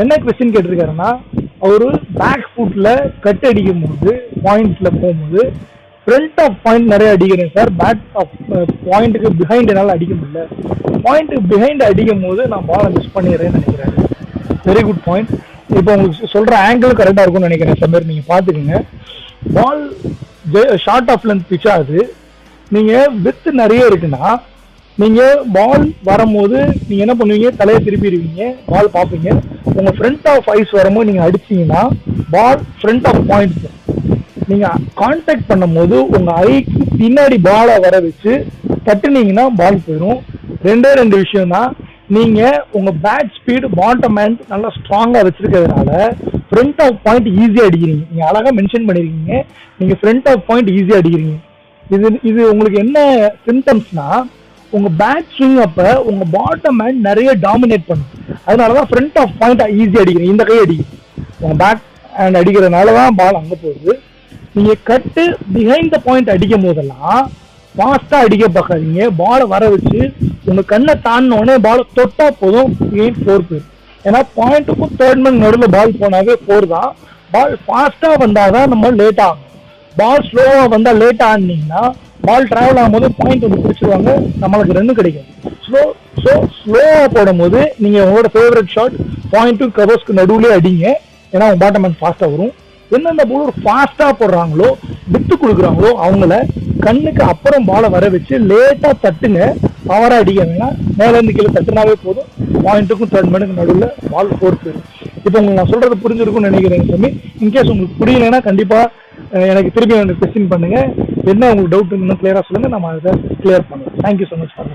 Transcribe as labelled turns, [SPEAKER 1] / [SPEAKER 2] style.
[SPEAKER 1] என்ன கொஸ்டின் கேட்டிருக்காருன்னா, அவரு பேக் ஃபுட்ல கட் அடிக்கும் போது பாயிண்ட்ல போகும்போது ஃப்ரண்ட் ஆஃப் பாயிண்ட் நிறைய அடிக்கிறேன் சார், பேக் ஆஃப் பாயிண்ட்டுக்கு பிஹைண்ட் என்னால் அடிக்க முடியல, பாயிண்ட்டுக்கு பிஹைண்ட் அடிக்கும் போது நான் பாலை மிஸ் பண்ணிடுறேன்னு நினைக்கிறேன். Very good point. இப்போ உங்களுக்கு சொல்ற ஆங்கிள் கரெக்டாக இருக்கும்னு நினைக்கிறேன் சமீர், நீங்கள் பார்த்துக்குங்க. பால் ஷார்ட் ஆஃப் லென்த் பிச்சா அது, நீங்கள் வித் நிறைய இருக்குன்னா நீங்கள் பால் வரும்போது நீங்கள் என்ன பண்ணுவீங்க, தலையை திருப்பிடுவீங்க, பால் பார்ப்பீங்க. உங்கள் ஃப்ரண்ட் ஆஃப் ஐஸ் வரும்போது நீங்கள் அடிச்சிங்கன்னா பால் ஃப்ரண்ட் ஆஃப் பாயிண்ட். நீங்கள் கான்டாக்ட் பண்ணும் போது உங்கள் ஐக்கு பின்னாடி பாலை வர வச்சு தட்டுனீங்கன்னா பால் போயிடும். ரெண்டு விஷயம் தான். நீங்கள் உங்கள் பேட் ஸ்பீடு பாட்டம் ஹேண்ட் நல்லா ஸ்ட்ராங்காக வச்சுருக்கிறதுனால ஃப்ரண்ட் ஆஃப் பாயிண்ட் ஈஸியாக அடிக்கிறீங்க. நீங்கள் அழகாக மென்ஷன் பண்ணியிருக்கீங்க, நீங்கள் ஃப்ரண்ட் ஆஃப் பாயிண்ட் ஈஸியாக அடிக்கிறீங்க. இது உங்களுக்கு என்ன சிம்டம்ஸ்னா, உங்கள் பேட் ஸ்விங் அப்போ உங்கள் பாட்டம் ஹேண்ட் நிறைய டாமினேட் பண்ணும். அதனால தான் ஃப்ரண்ட் ஆஃப் பாயிண்ட் ஈஸியாக அடிக்கிறீங்க. இந்த கை அடிக்கும், உங்கள் பேக் ஹேண்ட் அடிக்கிறதுனால தான் பால் அங்கே போகுது. நீங்கள் கட்டு பிஹைண்ட் த பாயிண்ட் அடிக்கும் போதெல்லாம் ஃபாஸ்ட்டாக அடிக்க பார்க்காதீங்க. பாலை வர வச்சு உங்கள் கண்ணை தாண்டினோடனே பாலை தொட்டால் போதும், கேம் 4 போயிடும். ஏன்னா பாயிண்ட்டுக்கும் தேர்ட் மேன் நடுவில் பால் போனாவே 4 தான். பால் ஃபாஸ்ட்டாக வந்தால் தான் நம்ம லேட் ஆகும். பால் ஸ்லோவாக வந்தால் லேட் ஆனீங்கன்னா பால் ட்ராவல் ஆகும்போது பாயிண்ட் வந்து பிடிச்சிருவாங்க, நம்மளுக்கு ரன்னு கிடைக்கும். ஸ்லோவாக போடும்போது நீங்கள் உங்களோட ஃபேவரட் ஷாட் பாயிண்ட்டும் கவர்ஸ்க்கு நடுவுலேயே அடிங்க. ஏன்னா உங்கள் பாட்டம் மேன் ஃபாஸ்ட்டாக வரும். எந்தெந்த போலர் ஃபாஸ்ட்டாக போடுறாங்களோ, விட்டு கொடுக்குறாங்களோ அவங்கள கண்ணுக்கு அப்புறம் பாலை வர வச்சு லேட்டாக தட்டுங்க. பவராக அடிக்க வேணாம், மேலேருந்து கீழே தட்டுனாவே போதும். பாயிண்ட்டுக்கும் தேர்ட் மேனுக்கு நடுவில் பால் 4 போயிடும். இப்போ உங்களுக்கு நான் சொல்கிறது புரிஞ்சிருக்கும்னு நினைக்கிறேன் சாமி. இன்கேஸ் உங்களுக்கு புரியலைன்னா கண்டிப்பாக எனக்கு திருப்பி எனக்கு கொஸ்டின் பண்ணுங்கள். என்ன உங்களுக்கு டவுட் இன்னும் கிளியராக சொல்லுங்கள், நம்ம அதை கிளியர் பண்ணுவோம். Thank you so much for